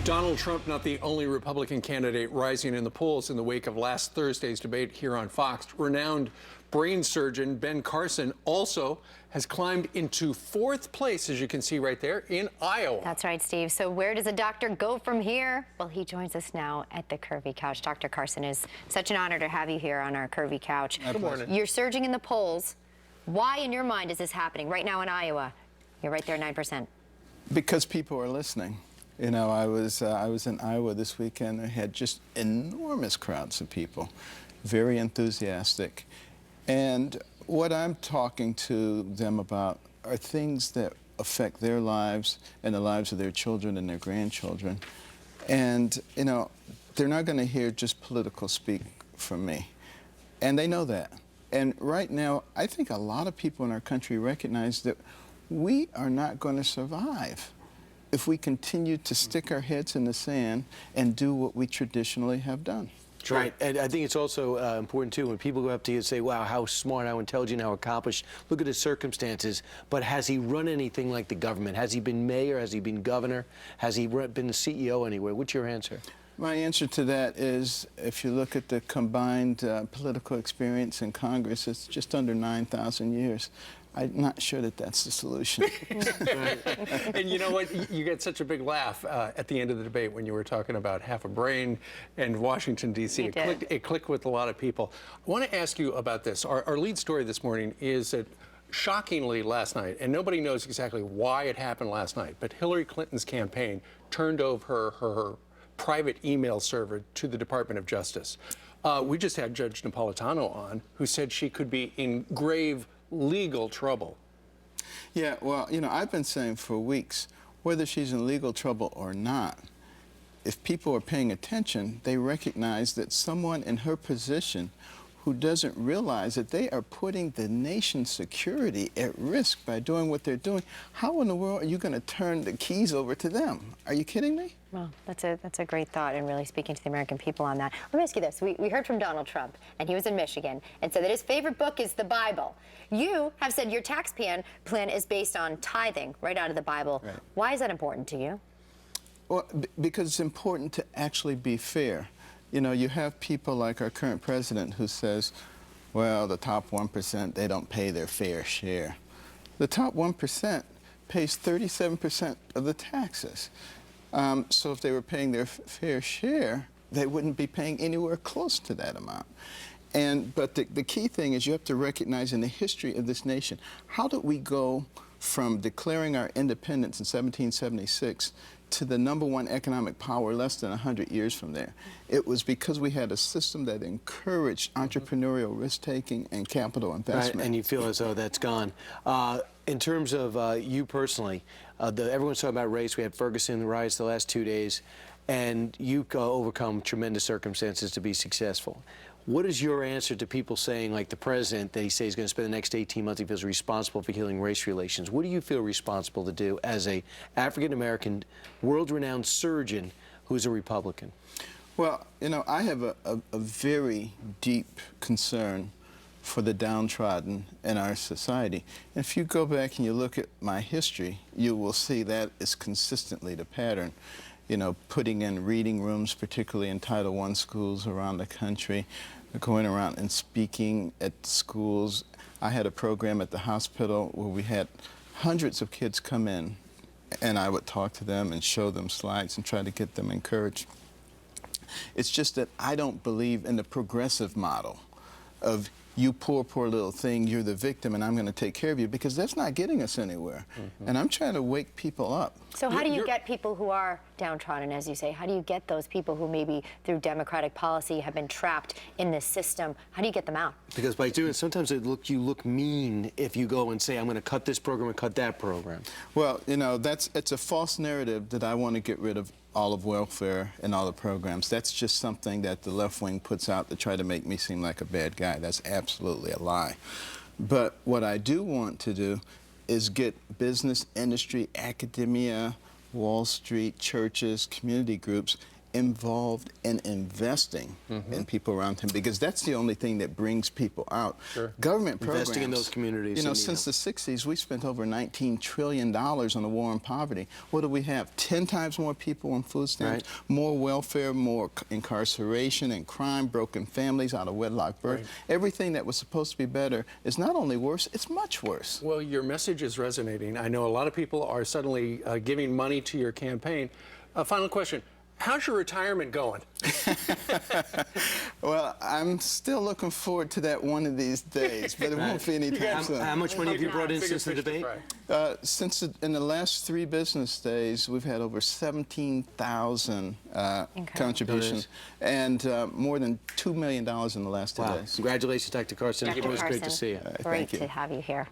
Donald Trump, not the only Republican candidate rising in the polls in the wake of last Thursday's debate here on Fox. Renowned brain surgeon Ben Carson also has climbed into fourth place, as you can see right there, in Iowa. That's right, Steve. So where does a doctor go from here? Well, he joins us now at the Curvy Couch. Dr. Carson, is such an honor to have you here on our Curvy Couch. Good morning. You're surging in the polls. Why, in your mind, is this happening right now in Iowa? You're right there, 9%. Because people are listening. You know, I was in Iowa this weekend. I had just enormous crowds of people, very enthusiastic. And what I'm talking to them about are things that affect their lives and the lives of their children and their grandchildren. And, you know, they're not going to hear just political speak from me. And they know that. And right now, I think a lot of people in our country recognize that we are not going to survive if we continue to stick our heads in the sand and do what we traditionally have done. Right, and I think it's also important, too, when people go up to you and say, wow, how smart, how intelligent, how accomplished, look at his circumstances, but has he run anything like the government? Has he been mayor? Has he been governor? Has he been the CEO anywhere? What's your answer? My answer to that is, if you look at the combined political experience in Congress, it's just under 9,000 years. I'm not sure that that's the solution. And you know what? You get such a big laugh at the end of the debate when you were talking about half a brain and Washington, D.C. It clicked with a lot of people. I want to ask you about this. Our lead story this morning is that shockingly last night, and nobody knows exactly why it happened last night, but Hillary Clinton's campaign turned over her private email server to the Department of Justice. We just had Judge Napolitano on, who said she could be in grave legal trouble. Yeah, well, you know, I've been saying for weeks, whether she's in legal trouble or not, if people are paying attention, they recognize that someone in her position who doesn't realize that they are putting the nation's security at risk by doing what they're doing, how in the world are you going to turn the keys over to them? Are you kidding me? Well, that's a great thought, and really speaking to the American people on that. Let me ask you this. We heard from Donald Trump, and he was in Michigan, and said that his favorite book is the Bible. You have said your tax plan is based on tithing, right out of the Bible. Right. Why is that important to you? Well, because it's important to actually be fair. You know, you have people like our current president who says, well, the top 1%, they don't pay their fair share. The top 1% pays 37% of the taxes. So if they were paying their fair share, they wouldn't be paying anywhere close to that amount. But the key thing is you have to recognize in the history of this nation, how did we go from declaring our independence in 1776 to the #1 economic power less than 100 years from there? It was because we had a system that encouraged entrepreneurial risk-taking and capital investment. Right, and you feel as though that's gone. In terms of you personally, everyone's talking about race. We had Ferguson, the riots the last 2 days, and you've overcome tremendous circumstances to be successful. What is your answer to people saying, like the president, that he says he's going to spend the next 18 months, he feels responsible for healing race relations? What do you feel responsible to do as a African-American, world-renowned surgeon who's a Republican? Well, you know, I have a very deep concern for the downtrodden in our society. And if you go back and you look at my history, you will see that is consistently the pattern. You know, putting in reading rooms, particularly in Title I schools around the country, going around and speaking at schools. I had a program at the hospital where we had hundreds of kids come in, and I would talk to them and show them slides and try to get them encouraged. It's just that I don't believe in the progressive model of you poor, poor little thing, you're the victim, and I'm going to take care of you, because that's not getting us anywhere. And I'm trying to wake people up. So how do you get people who are downtrodden, as you say? How do you get those people who maybe through democratic policy have been trapped in this system? How do you get them out? Because by doing it, sometimes you look mean if you go and say, I'm going to cut this program and cut that program. Well, you know, it's a false narrative that I want to get rid of all of welfare and all the programs. That's just something that the left wing puts out to try to make me seem like a bad guy. That's absolutely a lie. But what I do want to do is get business, industry, academia, Wall Street, churches, community groups involved in investing in people around him, because that's the only thing that brings people out. Sure. Government programs. Investing in those communities. You know, since the 60s, we spent over $19 trillion on the war on poverty. What do we have? 10 times more people on food stamps, more welfare, more incarceration and crime, broken families, out of wedlock birth. Everything that was supposed to be better is not only worse, it's much worse. Well, your message is resonating. I know a lot of people are suddenly giving money to your campaign. Final question. How's your retirement going? Well, I'm still looking forward to that one of these days, but it won't be anytime soon. How much money have you brought in since the debate? In the last 3 business days, we've had over 17,000 contributions and more than $2 million in the last 2 days. Congratulations, Dr. Carson. Dr. It was great to Carson, see you. Great to have you here.